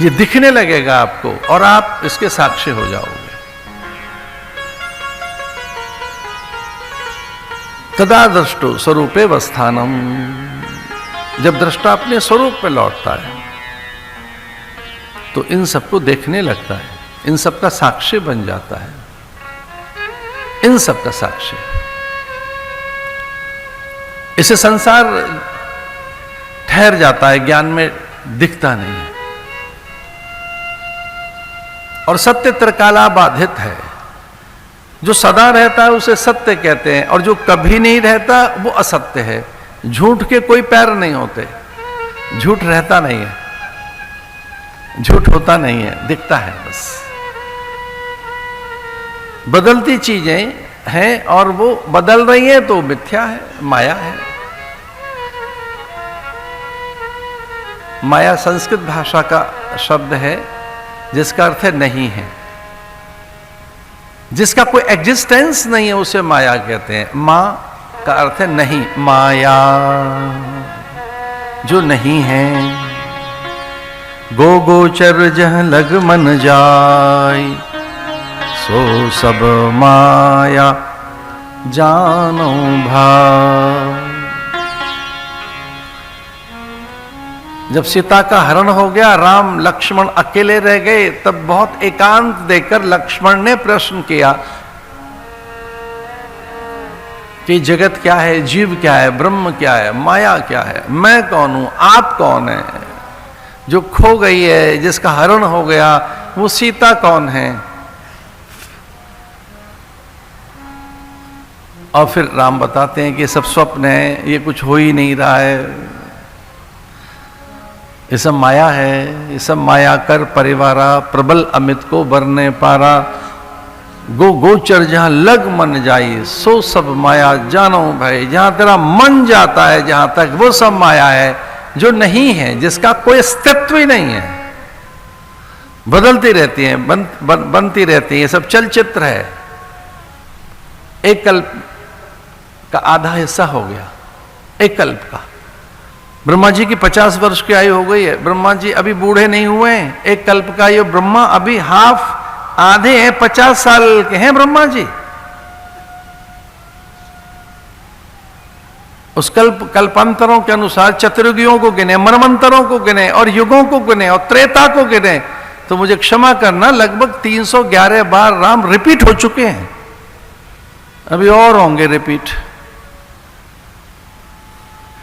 ये दिखने लगेगा आपको और आप इसके साक्षी हो जाओगे। तदा दृष्टो स्वरूपे वस्थानम, जब दृष्टा अपने स्वरूप में लौटता है तो इन सबको देखने लगता है, इन सब का साक्षी बन जाता है, इन सब का साक्षी। इसे संसार ठहर जाता है, ज्ञान में दिखता नहीं है। और सत्य त्रिकाला बाधित है, जो सदा रहता है उसे सत्य कहते हैं, और जो कभी नहीं रहता वो असत्य है। झूठ के कोई पैर नहीं होते, झूठ रहता नहीं है, झूठ होता नहीं है, दिखता है बस। बदलती चीजें हैं और वो बदल रही हैं तो मिथ्या है, माया है। माया संस्कृत भाषा का शब्द है जिसका अर्थ है नहीं है, जिसका कोई एग्जिस्टेंस नहीं है उसे माया कहते हैं। मां का अर्थ है नहीं, माया जो नहीं है। गो गोचर जह लग मन जाय, सो सब माया जानो भाई। जब सीता का हरण हो गया, राम लक्ष्मण अकेले रह गए, तब बहुत एकांत देकर लक्ष्मण ने प्रश्न किया कि जगत क्या है, जीव क्या है, ब्रह्म क्या है, माया क्या है, मैं कौन हूं, आप कौन है? जो खो गई है, जिसका हरण हो गया, वो सीता कौन है? और फिर राम बताते हैं कि सब स्वप्न है, ये कुछ हो ही नहीं रहा है, ये सब माया है, ये सब माया कर परिवारा, प्रबल अमित को बरने पारा। गो गोचर जहां लग मन जाई, सो सब माया जानो भाई। जहां तेरा मन जाता है, जहां तक, वो सब माया है जो नहीं है, जिसका कोई अस्तित्व ही नहीं है। बदलती रहती है, बनती रहती है, सब चलचित्र है। एक कल्प का आधा हिस्सा हो गया, एक कल्प का। ब्रह्मा जी की 50 वर्ष की आयु हो गई है, ब्रह्मा जी अभी बूढ़े नहीं हुए हैं। एक कल्प का ये ब्रह्मा अभी आधे हैं, 50 साल के हैं ब्रह्मा जी। उस कल्पांतरों के अनुसार चतुर्युगियों को गिने, मनवंतरों को गिने और युगों को गिने और त्रेता को गिने, तो मुझे क्षमा करना, लगभग 311 बार राम रिपीट हो चुके हैं। अभी और होंगे रिपीट,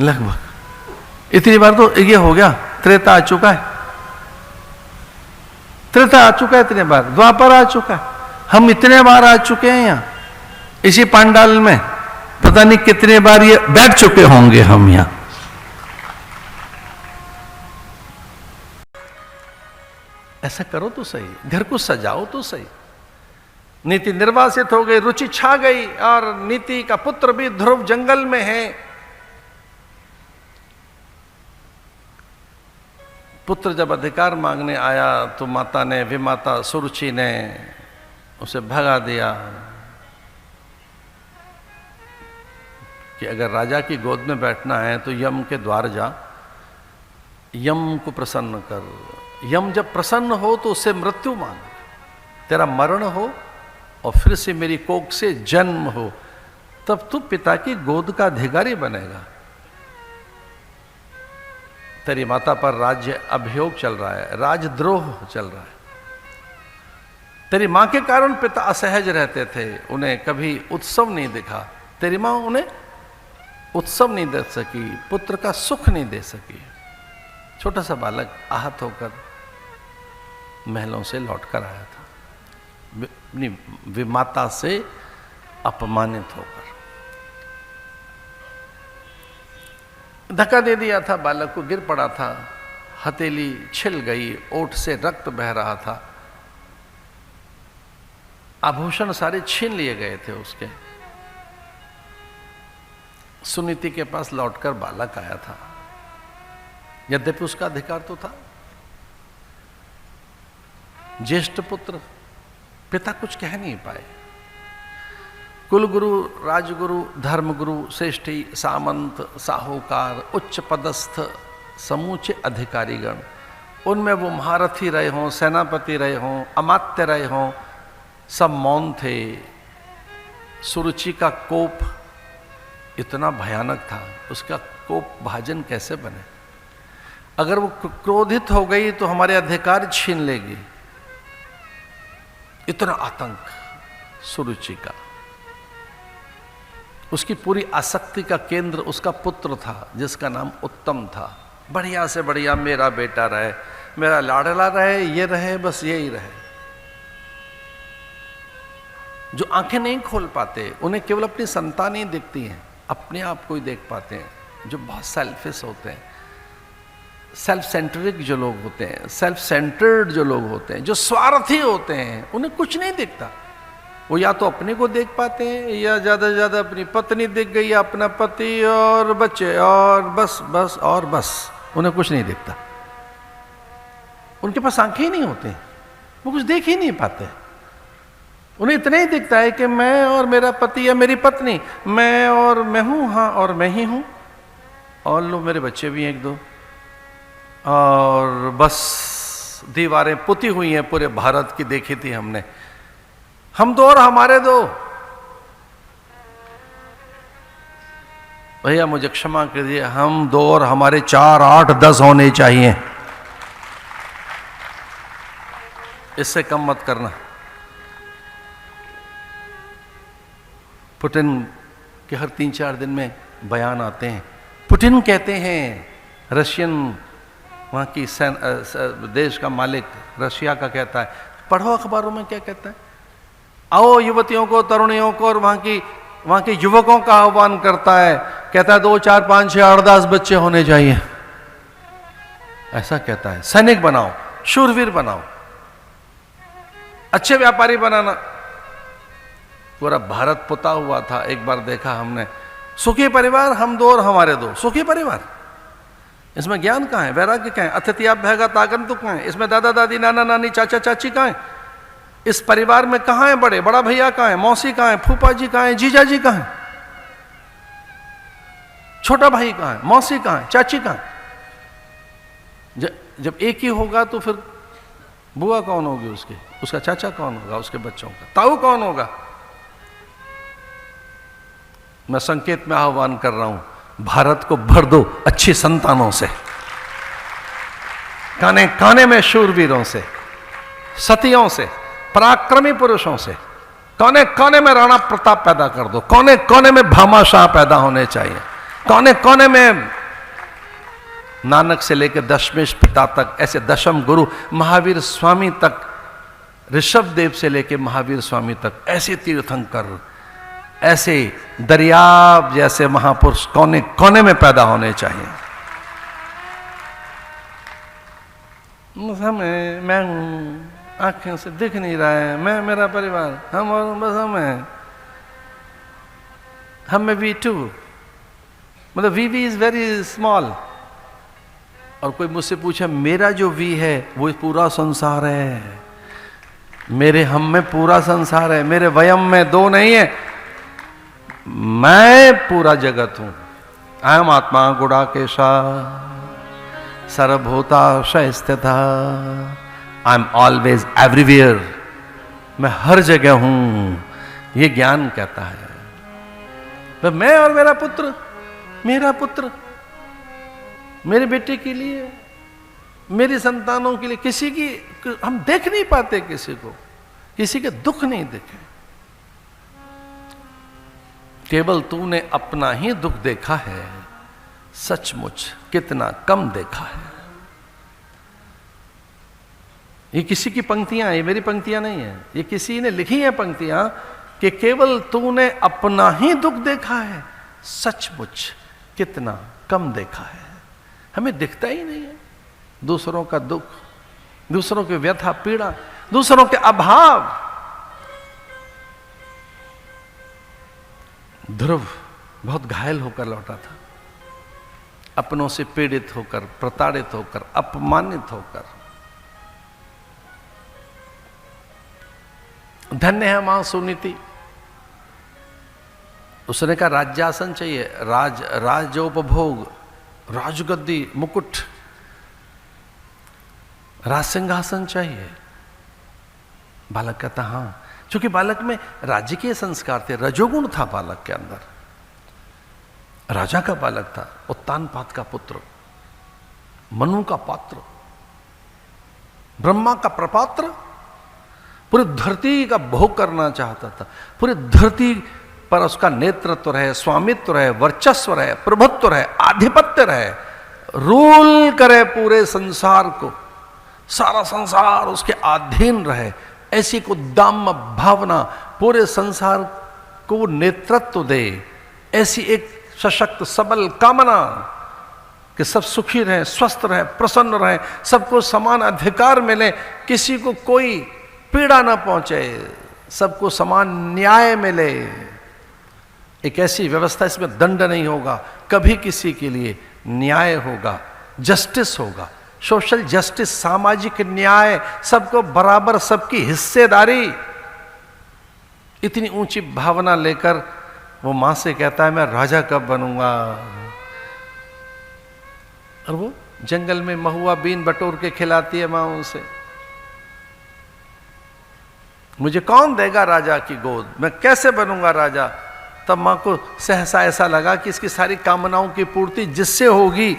लगभग इतनी बार तो ये हो गया। त्रेता आ चुका है, त्रेता आ चुका है इतने बार, द्वापर आ चुका है, हम इतने बार आ चुके हैं यहां इसी पांडाल में, पता नहीं कितने बार ये बैठ चुके होंगे हम यहां। ऐसा करो तो सही, घर को सजाओ तो सही। नीति निर्वासित हो गई, रुचि छा गई, और नीति का पुत्र भी ध्रुव जंगल में है। पुत्र जब अधिकार मांगने आया तो माता ने, विमाता सुरुचि ने उसे भगा दिया कि अगर राजा की गोद में बैठना है तो यम के द्वार जा, यम को प्रसन्न कर। यम जब प्रसन्न हो तो उससे मृत्यु मांग, तेरा मरण हो और फिर से मेरी कोख से जन्म हो, तब तू पिता की गोद का अधिकारी बनेगा। तेरी माता पर राज्य अभियोग चल रहा है, राजद्रोह चल रहा है। तेरी मां के कारण पिता असहज रहते थे, उन्हें कभी उत्सव नहीं दिखा। तेरी मां उन्हें उत्सव नहीं दे सकी, पुत्र का सुख नहीं दे सकी। छोटा सा बालक आहत होकर महलों से लौटकर आया था, अपनी विमाता से अपमानित होकर। धक्का दे दिया था, बालक को गिर पड़ा था, हथेली छिल गई, ओठ से रक्त बह रहा था, आभूषण सारे छीन लिए गए थे उसके। सुनीति के पास लौटकर बालक आया था, यद्यपि उसका अधिकार तो था, ज्येष्ठ पुत्र, पिता कुछ कह नहीं पाए। कुलगुरु, राजगुरु, धर्मगुरु, श्रेष्ठी, सामंत, साहूकार, उच्च पदस्थ समूचे अधिकारीगण उनमें वो महारथी रहे हों, सेनापति रहे हों, अमात्य रहे हों, सब मौन थे। सुरुचि का कोप इतना भयानक था, उसका कोप भाजन कैसे बने? अगर वो क्रोधित हो गई तो हमारे अधिकार छीन लेगी। इतना आतंक सुरुचि का। उसकी पूरी आसक्ति का केंद्र उसका पुत्र था जिसका नाम उत्तम था। बढ़िया से बढ़िया मेरा बेटा रहे, मेरा लाडला रहे, ये रहे, बस यही रहे। जो आंखें नहीं खोल पाते उन्हें केवल अपनी संतान ही दिखती हैं, अपने आप को ही देख पाते हैं। जो बहुत सेल्फिश होते हैं, सेल्फ सेंट्रिक जो लोग होते हैं, सेल्फ सेंटर्ड जो लोग होते हैं, जो स्वार्थी होते हैं, उन्हें कुछ नहीं दिखता। वो या तो अपने को देख पाते हैं या ज्यादा से ज्यादा अपनी पत्नी दिख गई या अपना पति और बच्चे, और बस बस और बस, उन्हें कुछ नहीं दिखता। उनके पास आंखें ही नहीं होती, वो कुछ देख ही नहीं पाते। उन्हें इतना ही दिखता है कि मैं और मेरा पति या मेरी पत्नी, मैं और मैं हूं, हाँ और मैं ही हूं, और लो मेरे बच्चे भी हैं एक दो, और बस दीवारें पुती हुई हैं पूरे भारत की, देखी थी हमने, हम दो और हमारे दो। भैया मुझे क्षमा कीजिए, हम दो और हमारे 4, 8, 10 होने चाहिए, इससे कम मत करना। पुतिन के हर 3-4 दिन में बयान आते हैं। पुतिन कहते हैं, रशियन वहाँ की देश का मालिक रशिया का कहता है, पढ़ो अखबारों में क्या कहता है, आओ युवतियों को, तरुणियों को और वहाँ के युवकों का आह्वान करता है, कहता है 2, 4, 5, 6, 8, 10 बच्चे होने चाहिए। ऐसा कहता है, सैनिक बनाओ, शूरवीर बनाओ, अच्छे व्यापारी बनाना। पूरा भारत पुता हुआ था। एक बार देखा हमने, सुखी परिवार, हम दो और हमारे दो, सुखी परिवार। इसमें ज्ञान कहाँ है, वैराग्य कहाँ है, अतिथ्याभ्यागत आगंतुक कहाँ है, इसमें दादा दादी, नाना नानी, चाचा चाची कहाँ है, इस परिवार में कहाँ है बड़े, बड़ा भैया कहाँ है, मौसी कहाँ है, फूफा जी कहाँ है, जीजा जी कहाँ है, छोटा भाई कहाँ है, मौसी कहाँ है, चाची कहाँ है। जब एक ही होगा तो फिर बुआ कौन होगी उसकी, उसका चाचा कौन होगा, उसके बच्चों का ताऊ कौन होगा। मैं संकेत में आह्वान कर रहा हूं, भारत को भर दो अच्छी संतानों से, काने काने में शूरवीरों से, सतियों से, पराक्रमी पुरुषों से, कोने कोने में राणा प्रताप पैदा कर दो, कोने कोने में भामाशाह पैदा होने चाहिए, कोने कोने में नानक से लेकर दशमेश पिता तक, ऐसे दशम गुरु महावीर स्वामी तक, ऋषभ देव से लेकर महावीर स्वामी तक, ऐसे तीर्थंकर, ऐसे दरियाब जैसे महापुरुष कोने कोने में पैदा होने चाहिए। मैं हूं, आंखें से दिख नहीं रहा है, मैं, मेरा परिवार, हम और बस हम हैं, हम में V2, मतलब VV इज वेरी स्मॉल। और कोई मुझसे पूछे, मेरा जो V है वो पूरा संसार है, मेरे हम में पूरा संसार है, मेरे वयम में 2 नहीं है, मैं पूरा जगत हूं। अहम आत्मा गुडाकेशा सर्वभूताशय स्थित, आई एम ऑलवेज एवरीवेयर, मैं हर जगह हूं, ये ज्ञान कहता है। तो मैं और मेरा पुत्र, मेरा पुत्र मेरे बेटे के लिए, मेरी संतानों के लिए, किसी की हम देख नहीं पाते, किसी को किसी के दुख नहीं देखे, केवल तूने अपना ही दुख देखा है, सचमुच कितना कम देखा है। ये किसी की पंक्तियां, ये मेरी पंक्तियां नहीं है, ये किसी ने लिखी है पंक्तियां कि केवल तूने अपना ही दुख देखा है, सचमुच कितना कम देखा है। हमें दिखता ही नहीं है दूसरों का दुख, दूसरों की व्यथा पीड़ा, दूसरों के अभाव। ध्रुव बहुत घायल होकर लौटा था, अपनों से पीड़ित होकर, प्रताड़ित होकर, अपमानित होकर। धन्य है मां सुनीति, उसने कहा राज्यासन चाहिए, राज्योपभोग, राजगद्दी, मुकुट। राज सिंहासन चाहिए। बालक कहता हाँ, क्योंकि बालक में राज्य के संस्कार थे, रजोगुण था बालक के अंदर। राजा का बालक था, उत्तानपाद का पुत्र, मनु का पात्र, ब्रह्मा का प्रपात्र, पूरी धरती का भोग करना चाहता था। पूरी धरती पर उसका नेतृत्व रहे, स्वामित्व रहे, वर्चस्व रहे, प्रभुत्व रहे, आधिपत्य रहे, रूल करे पूरे संसार को, सारा संसार उसके अधीन रहे। ऐसी एक उद्दाम भावना, पूरे संसार को नेतृत्व दे, ऐसी एक सशक्त सबल कामना कि सब सुखी रहे, स्वस्थ रहे, प्रसन्न रहे, सबको समान अधिकार मिले, किसी को कोई पीड़ा ना पहुंचे, सबको समान न्याय मिले। एक ऐसी व्यवस्था, इसमें दंड नहीं होगा, कभी किसी के लिए न्याय होगा, जस्टिस होगा, सोशल जस्टिस, सामाजिक न्याय, सबको बराबर, सबकी हिस्सेदारी। इतनी ऊंची भावना लेकर वो मां से कहता है मैं राजा कब बनूंगा। और वो जंगल में महुआ बीन बटोर के खिलाती है मां उसे, मुझे कौन देगा राजा की गोद, मैं कैसे बनूंगा राजा। तब मां को सहसा ऐसा लगा कि इसकी सारी कामनाओं की पूर्ति जिससे होगी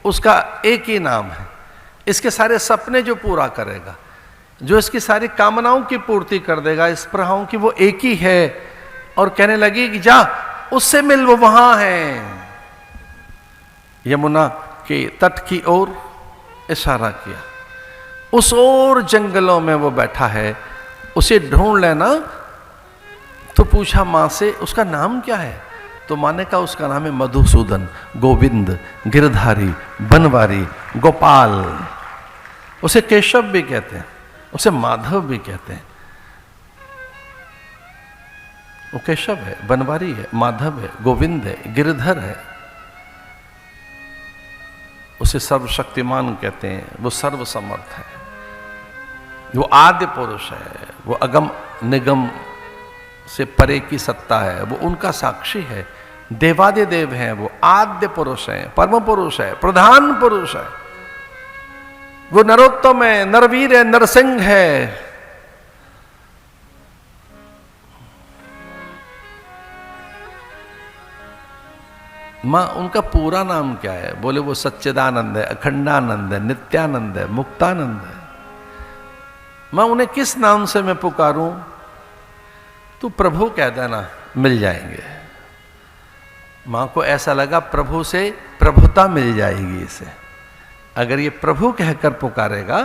उसका एक ही नाम है, इसके सारे सपने जो पूरा करेगा, जो इसकी सारी कामनाओं की पूर्ति कर देगा, इस प्रहाओं की, वो एक ही है। और कहने लगी कि जा उससे मिल, वो वहां है। यमुना के तट की ओर इशारा किया, उस ओर जंगलों में वो बैठा है, उसे ढूंढ लेना। तो पूछा मां से उसका नाम क्या है, तो मां ने कहा उसका नाम है मधुसूदन, गोविंद, गिरधारी, बनवारी, गोपाल। उसे केशव भी कहते हैं, उसे माधव भी कहते हैं। वो केशव है, बनवारी है, माधव है, गोविंद है, गिरधर है। उसे सर्वशक्तिमान कहते हैं, वो सर्वसमर्थ है, वो आद्य पुरुष है, वो अगम निगम से परे की सत्ता है, वो उनका साक्षी है, देवादिदेव हैं, वो आद्य पुरुष है, परम पुरुष है, प्रधान पुरुष है, वो नरोत्तम है, नरवीर है, नरसिंह है। मां उनका पूरा नाम क्या है, बोले वो सच्चिदानंद है, अखंडानंद है, नित्यानंद है, मुक्तानंद है। मां उन्हें किस नाम से मैं पुकारूं, तू प्रभु कह देना, मिल जाएंगे। मां को ऐसा लगा प्रभु से प्रभुता मिल जाएगी इसे, अगर ये प्रभु कहकर पुकारेगा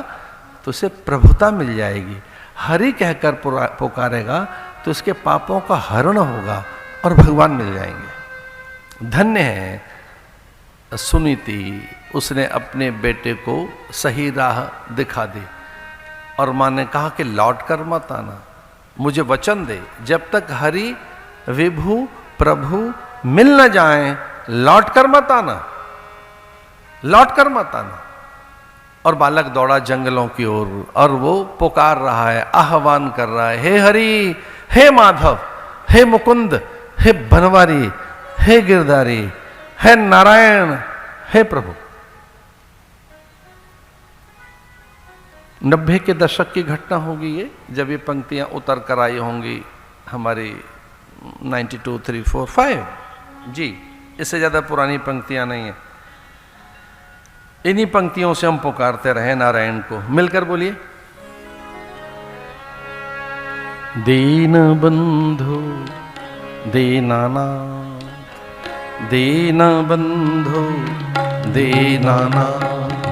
तो उसे प्रभुता मिल जाएगी, हरि कहकर पुकारेगा तो इसके पापों का हरण होगा और भगवान मिल जाएंगे। धन्य है सुनीति, उसने अपने बेटे को सही राह दिखा दी। और मां ने कहा कि लौट कर मत आना, मुझे वचन दे, जब तक हरि विभु प्रभु मिल न जाए लौट कर मत आना, लौट कर मत आना। और बालक दौड़ा जंगलों की ओर और वो पुकार रहा है, आह्वान कर रहा है, हे हरि, हे माधव, हे मुकुंद, हे बनवारी, हे गिरधारी, हे नारायण, हे प्रभु। 90 के दशक की घटना होगी ये, जब ये पंक्तियां उतर कर आई होंगी हमारी 92, 3, 4, 5 जी, इससे ज्यादा पुरानी पंक्तियां नहीं है। इन्हीं पंक्तियों से हम पुकारते रहे नारायण को। मिलकर बोलिए, दीन बंधु दीनानाथ, दीन बंधु दीनानाथ,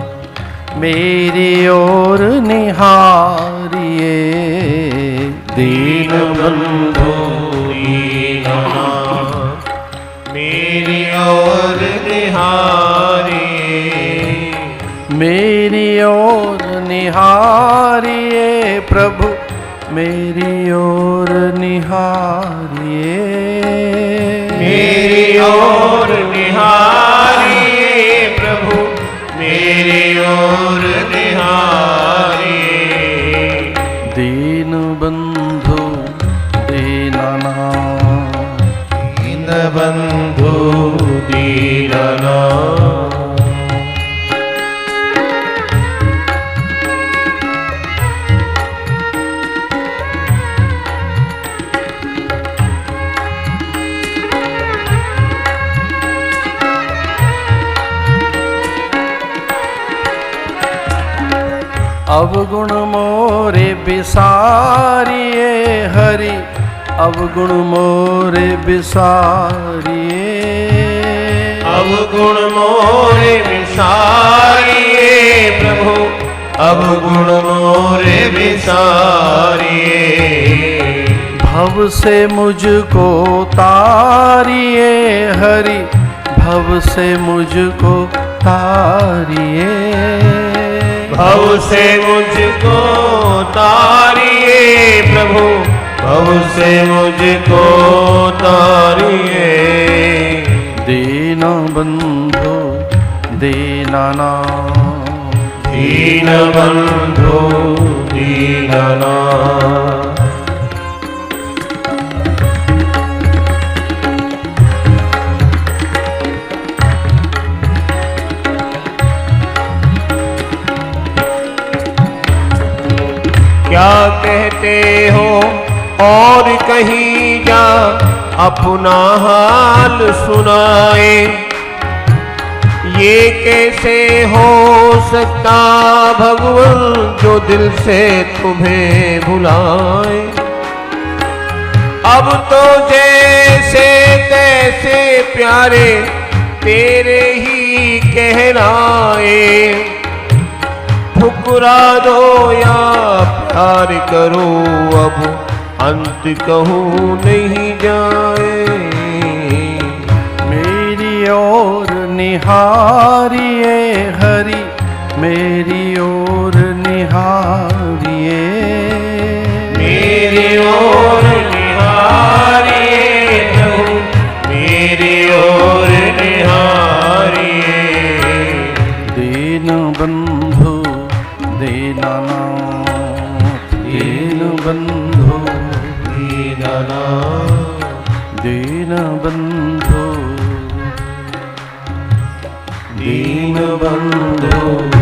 मेरी ओर निहारिए, दीन बंधु दीनानाथ, मेरी ओर निहारिए, मेरी ओर निहारिए प्रभु, मेरी ओर निहारिए, मेरी ओर निहारिए प्रभु, मेरी ओर निहारिए, दीन बंधु दीनानाथ, दीन बंधु दीनानाथ। अवगुण मोरे बिसारिए हरि, अवगुण मोरे बिसारिए। अवगुण मोरे बिसारिए प्रभु, अवगुण मोरे बिसारिए। भव से मुझको तारिए हरि, भव से मुझको तारिए। भव से मुझको तारिए प्रभु, भव से मुझको तारिए। दीन बंधु दीनानाथ, दीन बंधु दीनानाथ। क्या कहते हो और कहीं जा अपना हाल सुनाए। ये कैसे हो सकता भगवान जो दिल से तुम्हें भुलाए। अब तो जैसे तैसे प्यारे तेरे ही कहलाए। ठुकरा दो या प्यार करो, अब अंत कहूँ नहीं जाए। मेरी ओर निहारिए हरि, मेरी ओर निहारिए। मेरी ओर निहारिए प्रभु, मेरी ओर निहारिए। दीन बंधु दीनानाथ, दीन बंधु दीनानाथ, दीन बंधु दीन बंधु